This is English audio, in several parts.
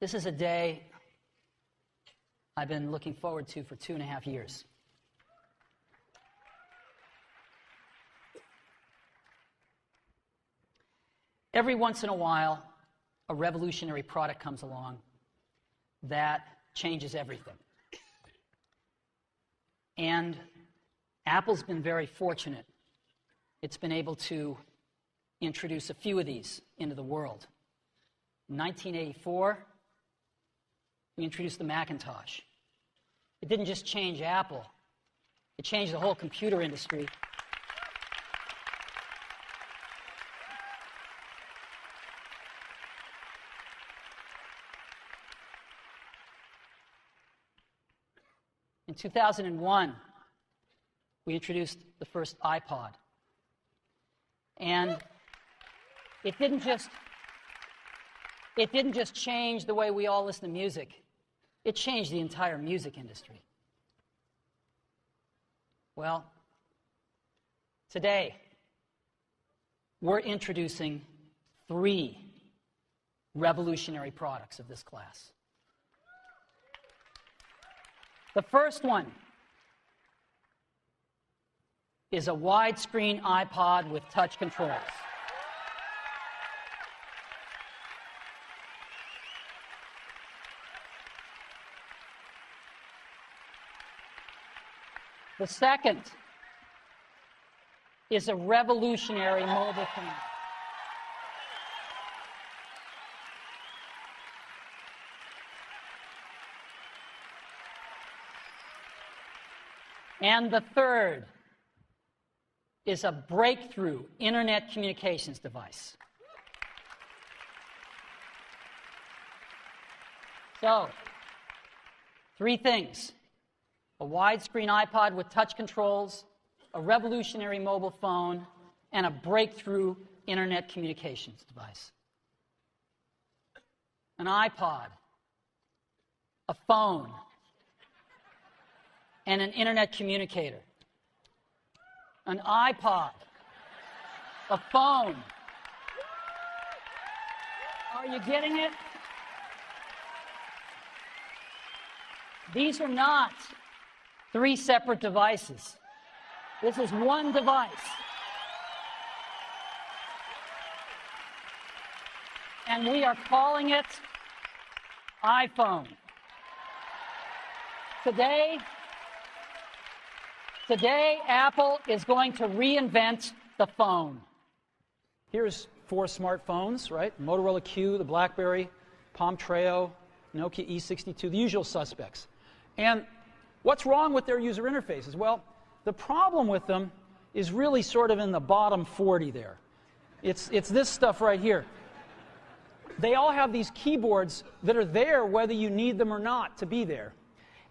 This is a day I've been looking forward to for 2.5 years. Every once in a while, a revolutionary product comes along that changes everything. And Apple's been very fortunate. It's been able to introduce a few of these into the world. In 1984, we introduced the Macintosh. It didn't just change Apple, it changed the whole computer industry. In 2001, we introduced the first iPod. And it didn't just change the way we all listen to music. It changed the entire music industry. Well, today, we're introducing 3 revolutionary products of this class. The first one is a widescreen iPod with touch controls. The second is a revolutionary mobile phone. And the third is a breakthrough internet communications device. So, 3 things. A widescreen iPod with touch controls, a revolutionary mobile phone, and a breakthrough internet communications device. An iPod, a phone, and an internet communicator. An iPod, a phone. Are you getting it? These are not 3 separate devices. This is one device. And we are calling it iPhone. Today, Apple is going to reinvent the phone. Here's 4 smartphones, right? Motorola Q, the BlackBerry, Palm Treo, Nokia E62, the usual suspects. And what's wrong with their user interfaces? Well, the problem with them is really sort of in the bottom 40 there. It's this stuff right here. They all have these keyboards that are there whether you need them or not to be there.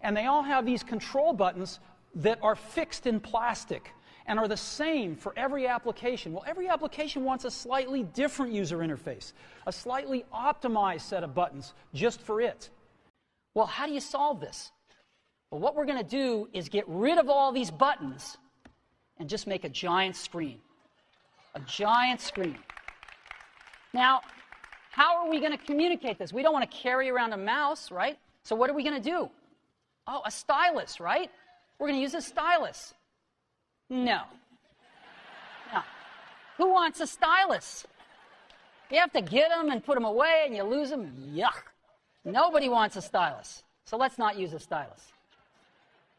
And they all have these control buttons that are fixed in plastic and are the same for every application. Well, every application wants a slightly different user interface, a slightly optimized set of buttons just for it. Well, how do you solve this? Well, what we're going to do is get rid of all these buttons and just make a giant screen. A giant screen. Now, how are we going to communicate this? We don't want to carry around a mouse, right? So what are we going to do? Oh, a stylus, right? We're going to use a stylus. No. No. Who wants a stylus? You have to get them and put them away and you lose them. Yuck. Nobody wants a stylus. So let's not use a stylus.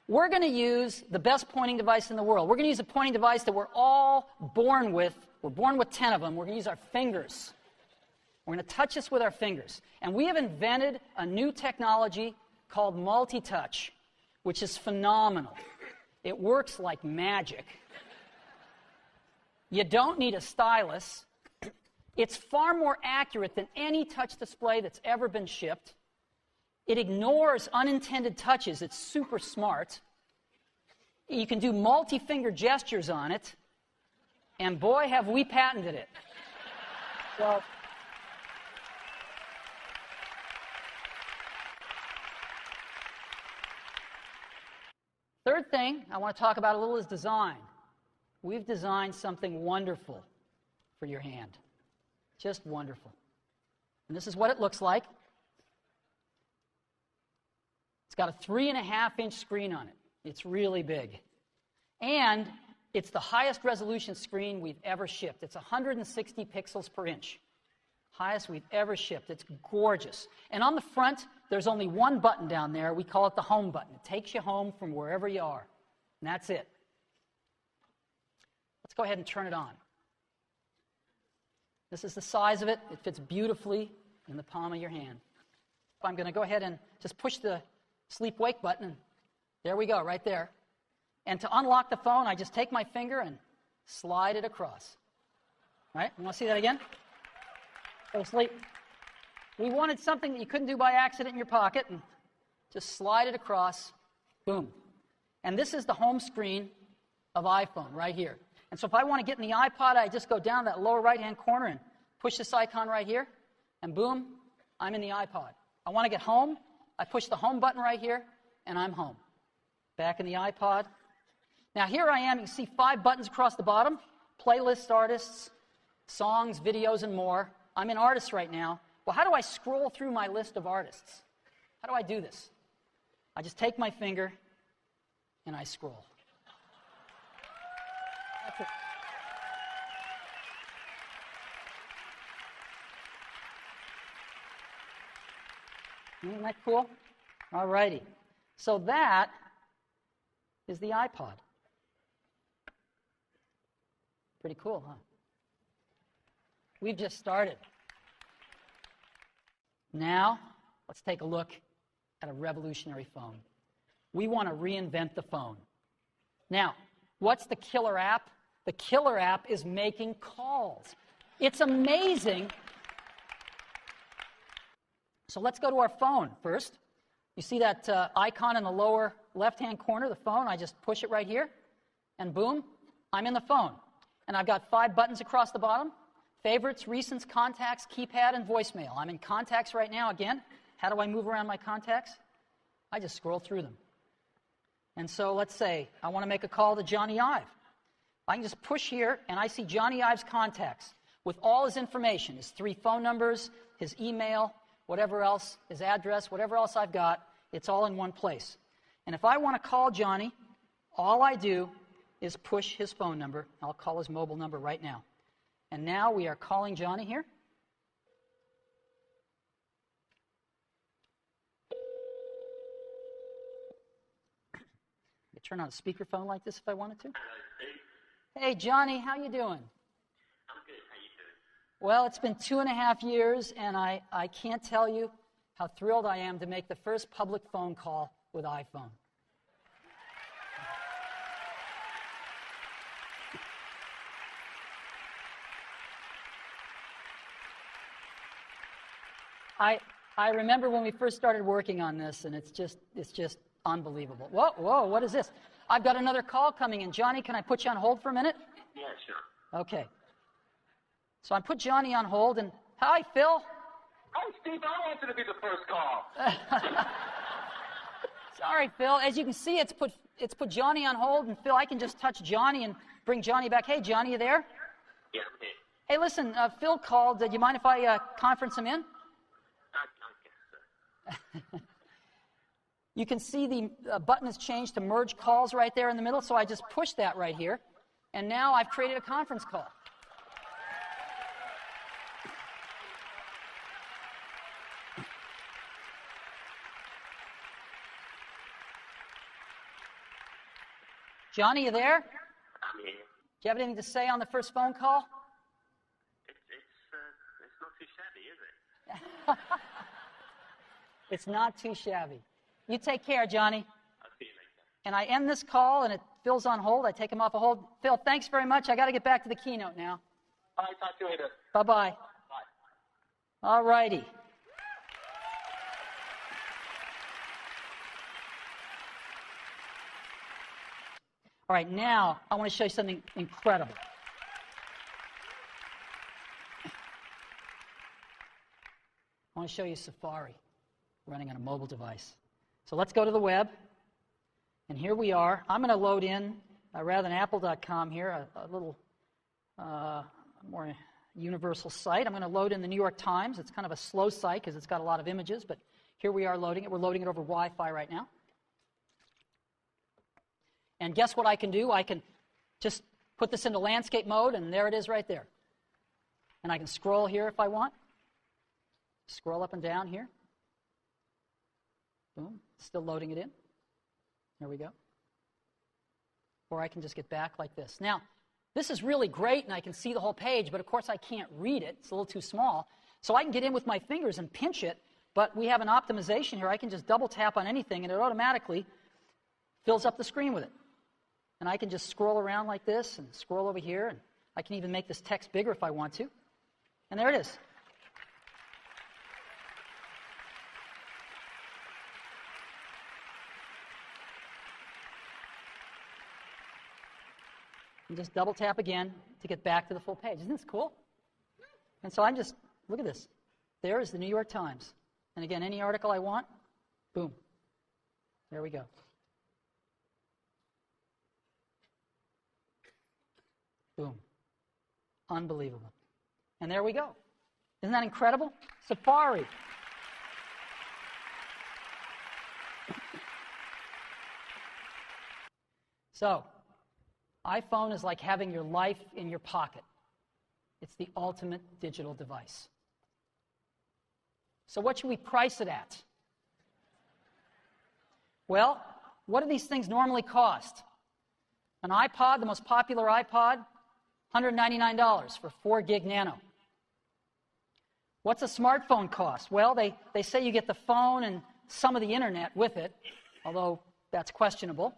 We're going to use the best pointing device in the world. We're going to use a pointing device that we're all born with. We're born with 10 of them. We're going to use our fingers. We're going to touch this with our fingers. And we have invented a new technology called multi-touch, which is phenomenal. It works like magic. You don't need a stylus. It's far more accurate than any touch display that's ever been shipped. It ignores unintended touches. It's super smart. You can do multi-finger gestures on it. And boy, have we patented it. So, third thing I want to talk about a little is design. We've designed something wonderful for your hand. Just wonderful. And this is what it looks like. It's got a 3.5-inch screen on it. It's really big. And it's the highest resolution screen we've ever shipped. It's 160 pixels per inch. Highest we've ever shipped. It's gorgeous. And on the front, there's only one button down there. We call it the home button. It takes you home from wherever you are. And that's it. Let's go ahead and turn it on. This is the size of it. It fits beautifully in the palm of your hand. I'm going to go ahead and just push the sleep-wake button. And there we go, right there. And to unlock the phone, I just take my finger and slide it across. All right? You want to see that again? Go to sleep. We wanted something that you couldn't do by accident in your pocket, and just slide it across. Boom. And this is the home screen of iPhone right here. And so if I want to get in the iPod, I just go down that lower right-hand corner and push this icon right here, and boom, I'm in the iPod. I want to get home, I push the home button right here, and I'm home. Back in the iPod. Now here I am, you can see 5 buttons across the bottom, playlists, artists, songs, videos, and more. I'm in artists right now. Well, how do I scroll through my list of artists? How do I do this? I just take my finger, and I scroll. That's it. Isn't that cool? All righty. So that is the iPod. Pretty cool, huh? We've just started. Now, let's take a look at a revolutionary phone. We want to reinvent the phone. Now, what's the killer app? The killer app is making calls. It's amazing. So let's go to our phone first. You see that icon in the lower left-hand corner, the phone? I just push it right here, and boom, I'm in the phone. And I've got 5 buttons across the bottom: favorites, recents, contacts, keypad, and voicemail. I'm in contacts right now again. How do I move around my contacts? I just scroll through them. And so let's say I want to make a call to Johnny Ive. I can just push here, and I see Johnny Ive's contacts with all his information, his 3 phone numbers, his email, whatever else, his address, whatever else I've got, it's all in one place. And if I want to call Johnny, all I do is push his phone number. I'll call his mobile number right now. And now we are calling Johnny here. I turn on a speakerphone like this if I wanted to. Hey, Johnny, how you doing? I'm good. How you doing? Well, it's been 2.5 years, and I can't tell you how thrilled I am to make the first public phone call with iPhone. I remember when we first started working on this, and it's just unbelievable. Whoa, what is this? I've got another call coming in. Johnny, can I put you on hold for a minute? Yeah, sure. Okay. So I put Johnny on hold, and hi, Phil. Hi, Steve. I wanted to be the first call. Sorry, Phil. As you can see, it's put Johnny on hold, and Phil, I can just touch Johnny and bring Johnny back. Hey, Johnny, you there? Yeah, I'm here. Hey, listen, Phil called. Do you mind if I conference him in? I guess so. You can see the button has changed to merge calls right there in the middle, so I just push that right here, and now I've created a conference call. Johnny, you there? I'm here. Do you have anything to say on the first phone call? It's not too shabby, is it? It's not too shabby. You take care, Johnny. I'll see you later. And I end this call, and Phil's on hold. I take him off a hold. Phil, thanks very much. I got to get back to the keynote now. All right, talk to you later. Bye-bye. Bye. All righty. All right, now I want to show you something incredible. I want to show you Safari running on a mobile device. So let's go to the web. And here we are. I'm going to load in, rather than apple.com here, a little more universal site. I'm going to load in the New York Times. It's kind of a slow site because it's got a lot of images, but here we are loading it. We're loading it over Wi-Fi right now. And guess what I can do? I can just put this into landscape mode, and there it is right there. And I can scroll here if I want. Scroll up and down here. Boom. Still loading it in. There we go. Or I can just get back like this. Now, this is really great, and I can see the whole page, but of course I can't read it. It's a little too small. So I can get in with my fingers and pinch it, but we have an optimization here. I can just double tap on anything, and it automatically fills up the screen with it. And I can just scroll around like this and scroll over here, and I can even make this text bigger if I want to. And there it is. And just double tap again to get back to the full page. Isn't this cool? And so I'm just, look at this. There is the New York Times. And again, any article I want, boom. There we go. Boom. Unbelievable. And there we go. Isn't that incredible? Safari. So, iPhone is like having your life in your pocket. It's the ultimate digital device. So what should we price it at? Well, what do these things normally cost? An iPod, the most popular iPod, $199 for 4 gig nano. What's a smartphone cost? Well, they say you get the phone and some of the internet with it, although that's questionable.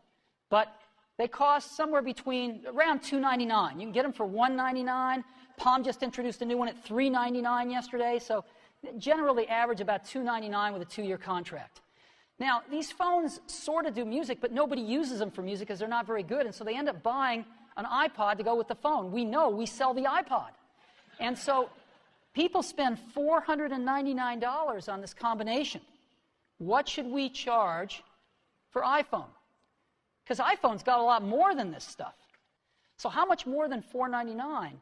But they cost somewhere between around $299. You can get them for $199. Palm just introduced a new one at $399 yesterday, so generally average about $299 with a 2-year contract. Now, these phones sort of do music, but nobody uses them for music because they're not very good, and so they end up buying an iPod to go with the phone. We know we sell the iPod. And so people spend $499 on this combination. What should we charge for iPhone? Because iPhone's got a lot more than this stuff. So how much more than $499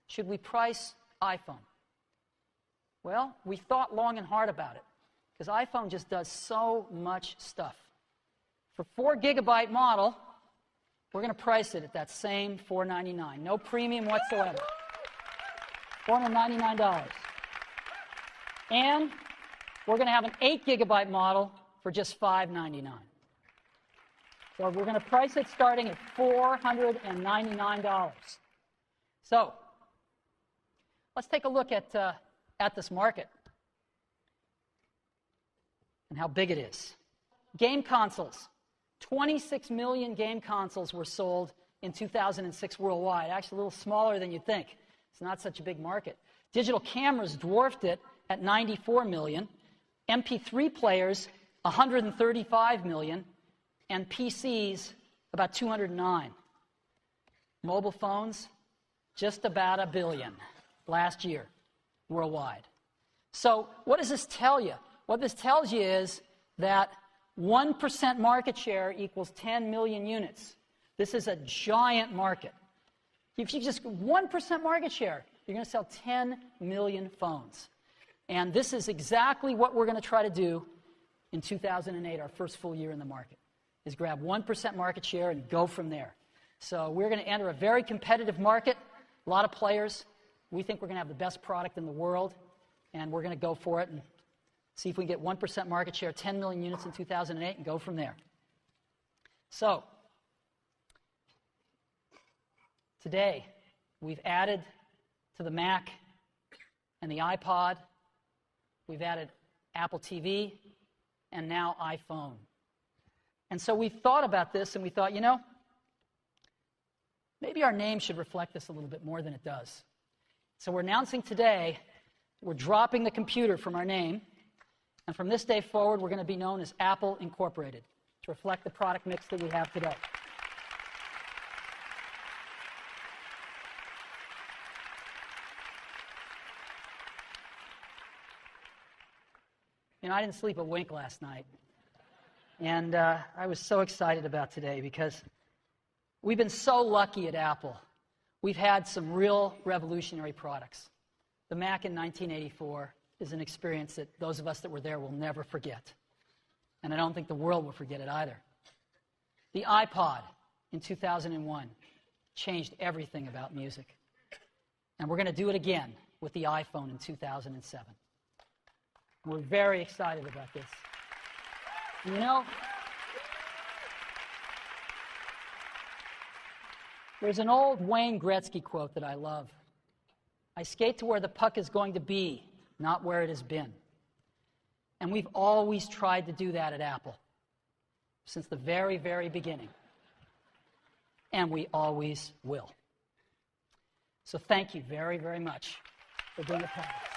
should we price iPhone? Well, we thought long and hard about it, because iPhone just does so much stuff. For 4 gigabyte model, we're going to price it at that same $499. No premium whatsoever. $499. And we're going to have an 8 gigabyte model for just $599. So we're going to price it starting at $499. So let's take a look at this market and how big it is. Game consoles. 26 million game consoles were sold in 2006 worldwide. Actually, a little smaller than you'd think. It's not such a big market. Digital cameras dwarfed it at 94 million. MP3 players, 135 million. And PCs, about 209. Mobile phones, just about 1 billion last year worldwide. So what does this tell you? What this tells you is that 1% market share equals 10 million units. This is a giant market. If you just 1% market share, you're going to sell 10 million phones. And this is exactly what we're going to try to do in 2008, our first full year in the market, is grab 1% market share and go from there. So we're going to enter a very competitive market, a lot of players. We think we're going to have the best product in the world, and we're going to go for it and see if we can get 1% market share, 10 million units in 2008, and go from there. So today, we've added to the Mac and the iPod, we've added Apple TV, and now iPhone. And so we thought about this, and we thought, you know, maybe our name should reflect this a little bit more than it does. So we're announcing today, we're dropping the computer from our name, and from this day forward, we're going to be known as Apple Incorporated, to reflect the product mix that we have today. You know, I didn't sleep a wink last night. And I was so excited about today because we've been so lucky at Apple. We've had some real revolutionary products. The Mac in 1984 is an experience that those of us that were there will never forget. And I don't think the world will forget it either. The iPod in 2001 changed everything about music. And we're going to do it again with the iPhone in 2007. We're very excited about this. You know, there's an old Wayne Gretzky quote that I love. I skate to where the puck is going to be, not where it has been. And we've always tried to do that at Apple, since the very, very beginning. And we always will. So thank you very, very much for being a part of it.